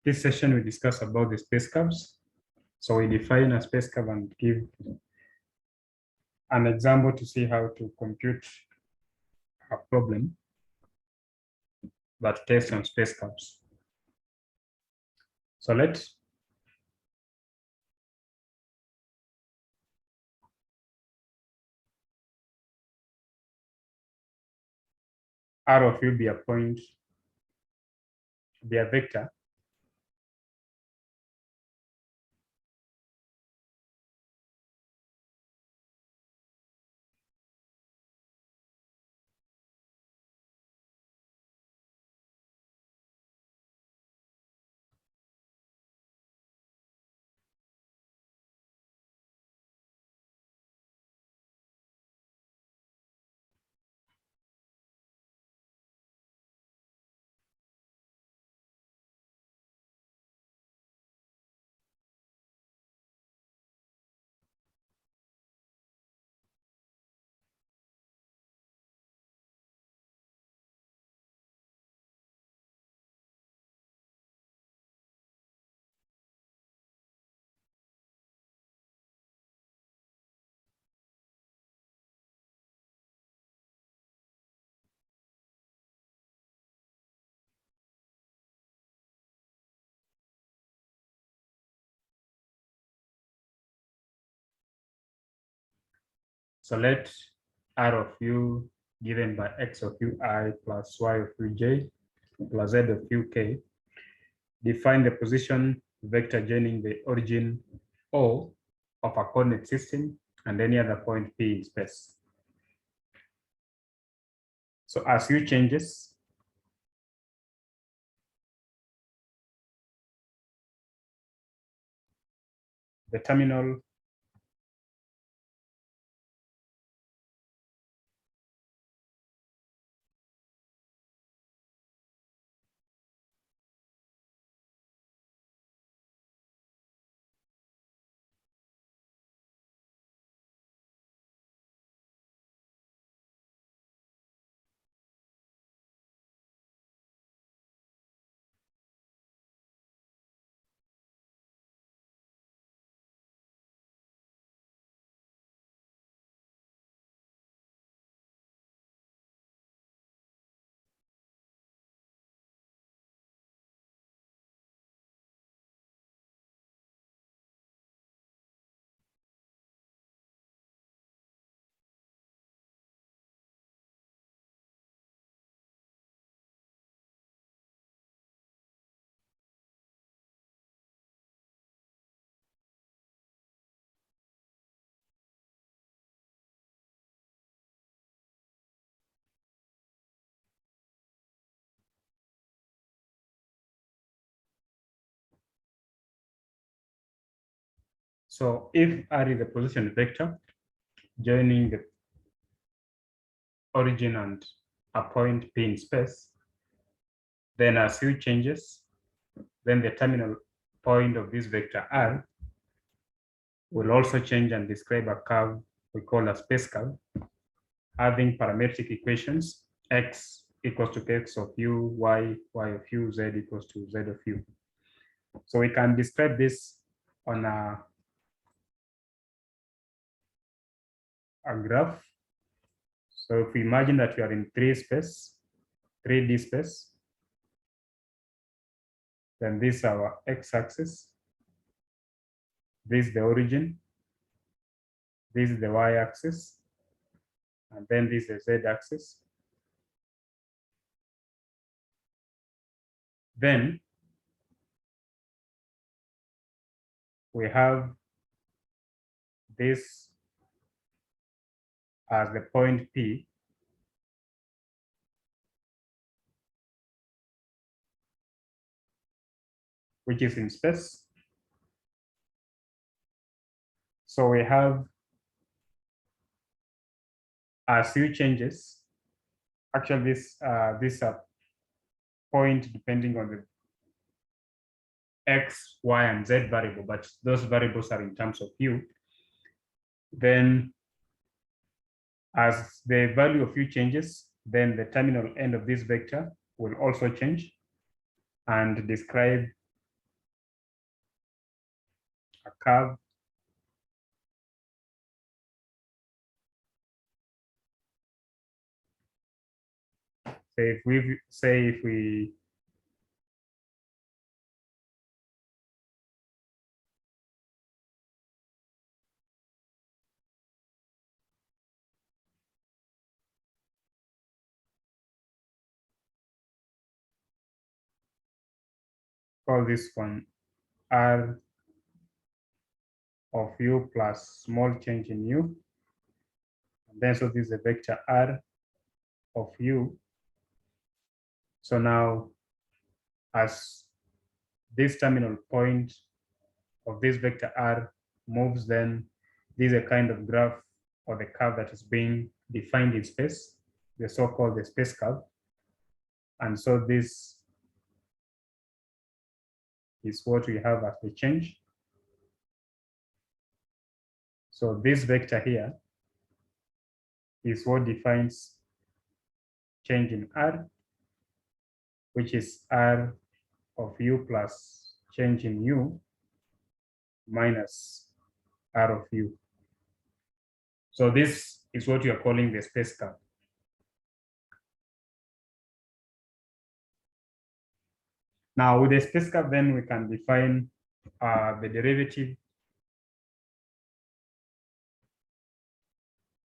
this session we discuss about the space curves. So we define a space curve and give an example to see how to compute a problem that tests on space curves. So let's R of u be a point, be a vector. So let R of u given by x of ui plus y of uj plus z of uk define the position vector joining the origin O of a coordinate system and any other point P in space. So as u changes, the terminal so if R is the position vector joining the origin and a point P in space, then as u changes, then the terminal point of this vector R will also change and describe a curve we call a space curve, having parametric equations x equals to x of u, y of u, z equals to z of u. So we can describe this on a graph. So if we imagine that we are in 3D space, then this is our x-axis, this is the origin, this is the y-axis, and then this is the z-axis. Then we have this as the point P, which is in space. So we have as u changes, actually this point depending on the x, y, and z variable, but those variables are in terms of u. Then as the value of u changes, then the terminal end of this vector will also change and describe a curve. Say if we call this one R of u plus small change in u. And then so this is a vector R of u. So now as this terminal point of this vector R moves, then this is a kind of graph or the curve that is being defined in space, the so-called the space curve. And so this is what we have as the change. So this vector here is what defines change in R, which is R of u plus change in u minus R of u. So this is what we are calling the space curve. Now with the space curve, then we can define the derivative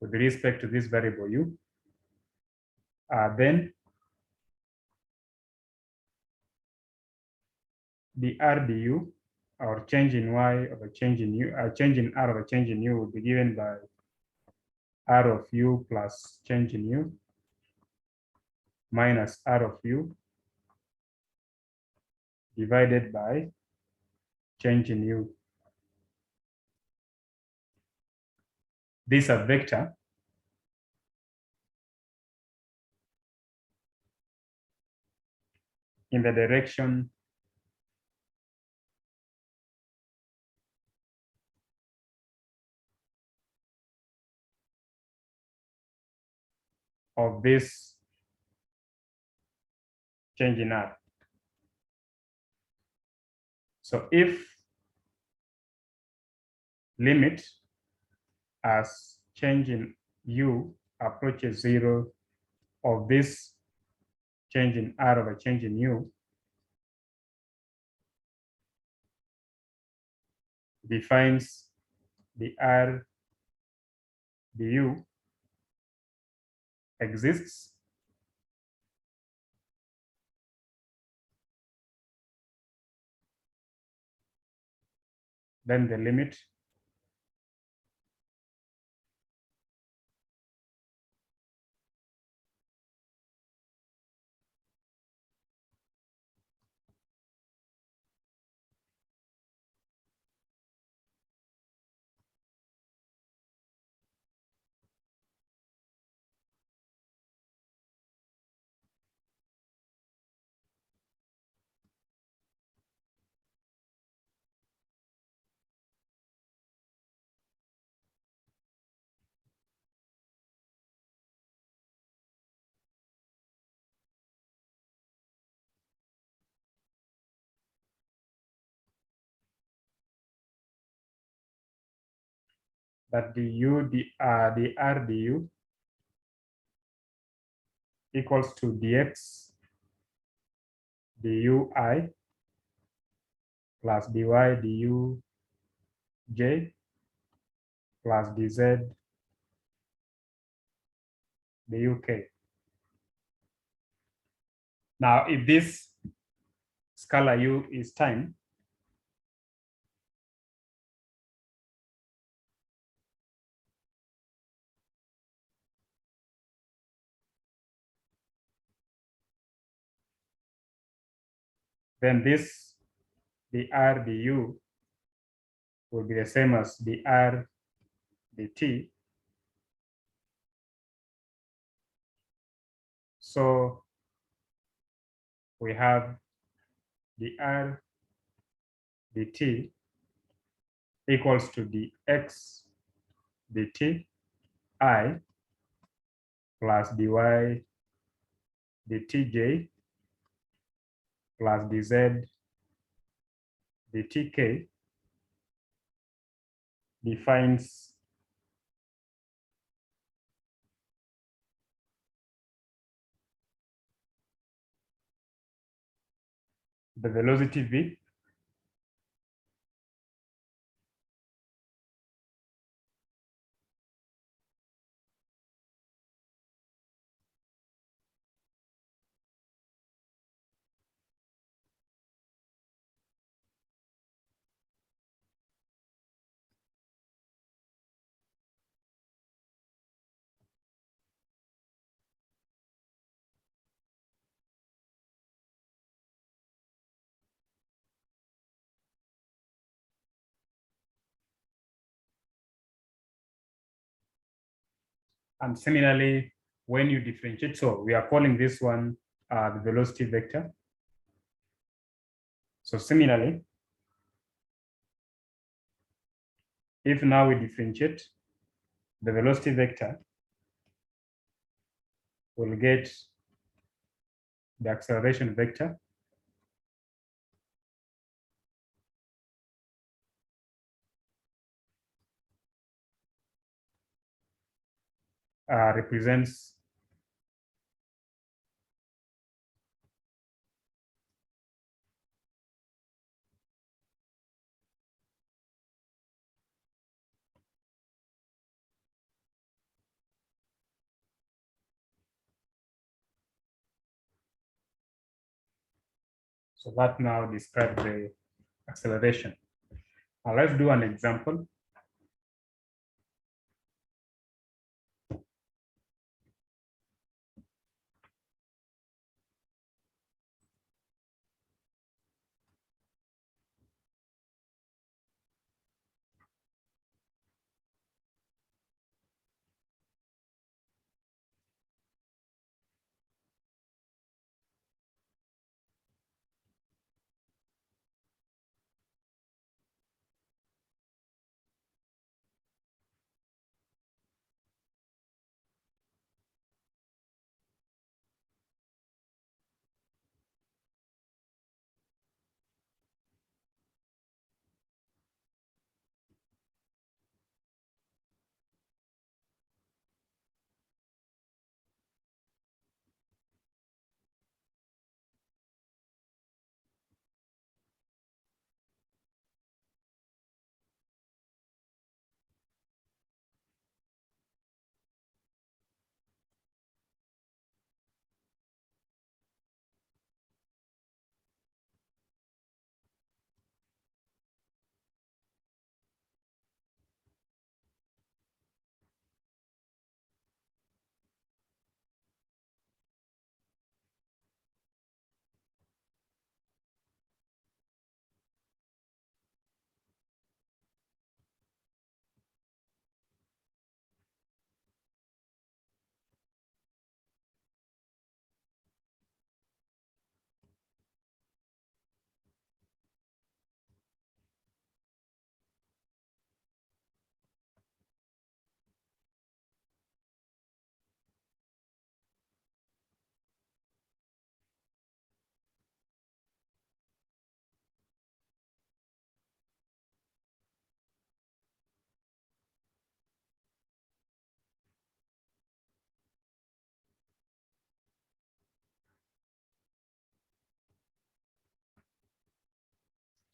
with respect to this variable u. Then the r du, or change in y over change in u, change in r over change in u will be given by r of u plus change in u minus r of u divided by change in u. This is a vector in the direction of this change in r. So if limit as change in u approaches 0 of this change in r over change in u defines the r du exists, then the limit that the r du equals to dx dui plus dy du j plus dz duk. Now, if this scalar u is time, then this dr du will be the same as dr dt. So we have dr dt equals to dx dt I plus dy dtj plus dz dtk defines the velocity v And similarly, when you differentiate, so we are calling this one the velocity vector. So similarly, if now we differentiate the velocity vector, we'll get the acceleration vector represents so that now describes the acceleration. Now let's do an example.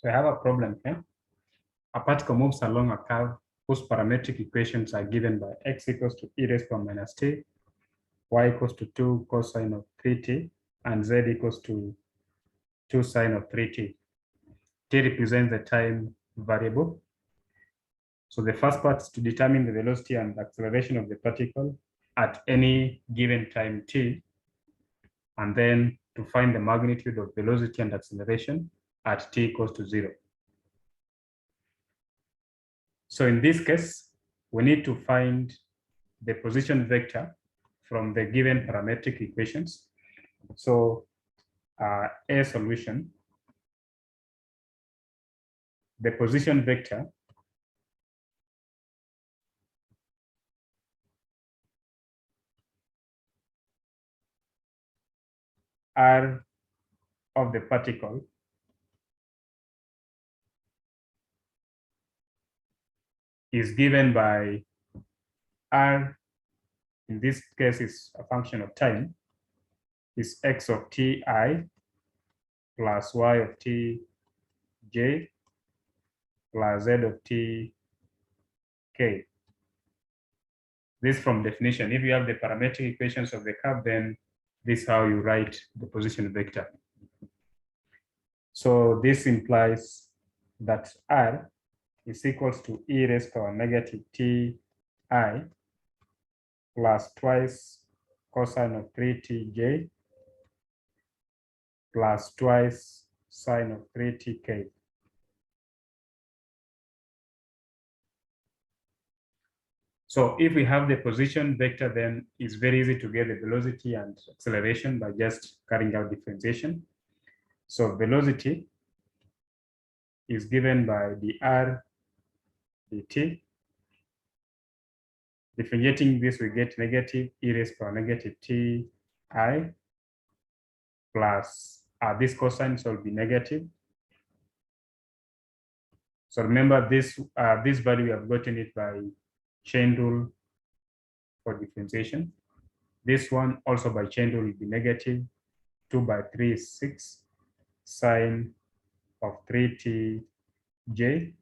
So I have a problem here. A particle moves along a curve whose parametric equations are given by x equals to e raised to minus t, y equals to 2 cosine of 3t, and z equals to 2 sine of 3t. T represents the time variable. So the first part is to determine the velocity and acceleration of the particle at any given time t, and then to find the magnitude of velocity and acceleration at t equals to 0. So in this case, we need to find the position vector from the given parametric equations. So a solution, the position vector r of the particle is given by r, in this case is a function of time, is x of ti plus y of t j plus z of t k. This from definition. If you have the parametric equations of the curve, then this is how you write the position vector. So this implies that r is equals to e raised to power negative ti plus twice cosine of 3tj plus twice sine of 3tk. So if we have the position vector, then it's very easy to get the velocity and acceleration by just carrying out differentiation. So velocity is given by dr dt. Differentiating this, we get negative e raised to power negative ti plus this cosine will be negative. So remember this value, we have gotten it by chain rule for differentiation. This one also by chain rule will be negative 2 by 3 is 6 sine of 3tj,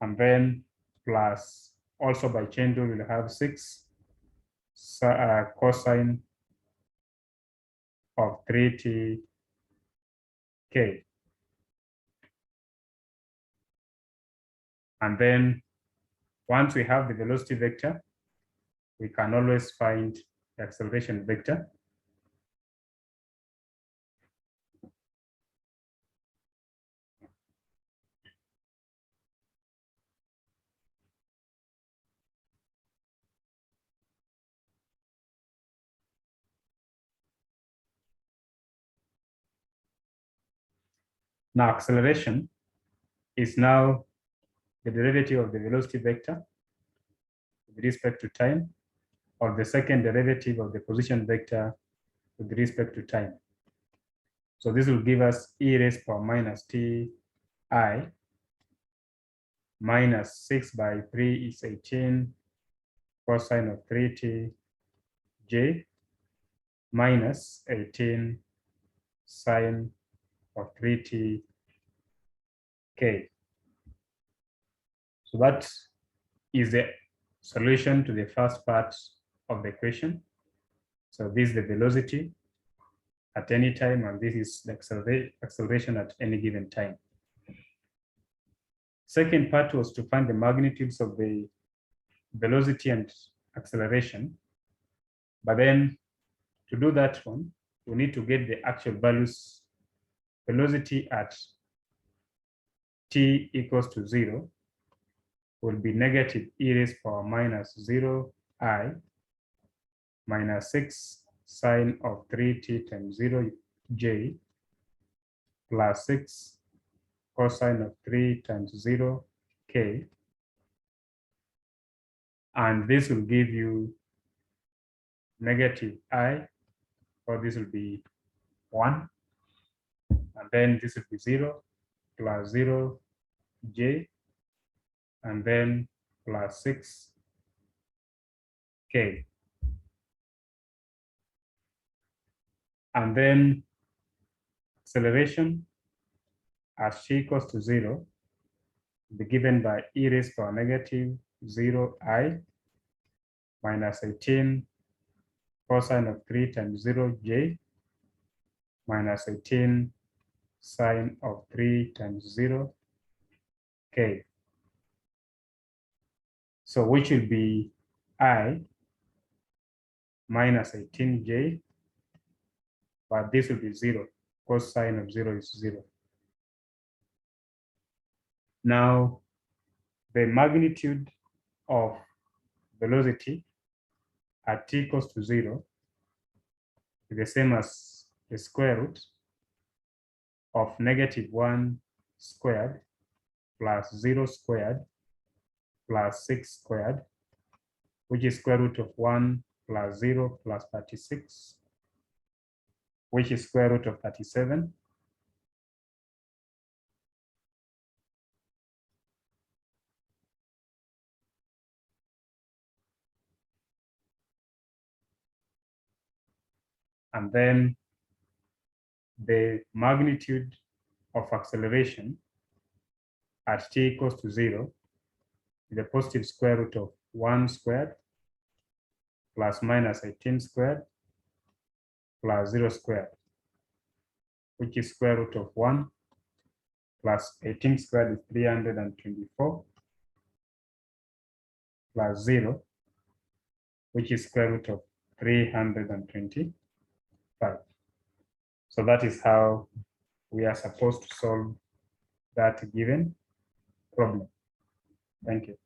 and then plus also by chain rule we'll have 6 cosine of 3tk. And then once we have the velocity vector, we can always find the acceleration vector. Now acceleration is now the derivative of the velocity vector with respect to time, or the second derivative of the position vector with respect to time. So this will give us e raised to power minus ti minus 6 by 3 is 18 cosine of 3tj minus 18 sine of 3tk. So that is the solution to the first part of the equation. So this is the velocity at any time, and this is the acceleration at any given time. Second part was to find the magnitudes of the velocity and acceleration. But then to do that one, we need to get the actual values. Velocity at t equals to 0 will be negative e raised to power minus 0 minus 6 sine of 3t times 0j plus 6 cosine of 3 times 0k. And this will give you negative I, or this will be 1. And then this will be 0 plus 0j, and then plus 6k. And then acceleration as t equals to 0 will be given by e raised to power negative 0I minus 18 cosine of 3 times 0j minus 18 sine of 3 times 0k. So which will be I minus 18j, but this will be 0, cosine of 0 is 0. Now, the magnitude of velocity at t equals to 0 is the same as the square root of negative 1 squared plus 0 squared plus 6 squared, which is square root of 1 plus 0 plus 36, which is square root of 37, and then the magnitude of acceleration at t equals to 0 is the positive square root of 1 squared plus minus 18 squared plus 0 squared, which is square root of 1 plus 18 squared is 324 plus 0, which is square root of 325. So that is how we are supposed to solve that given problem. Thank you.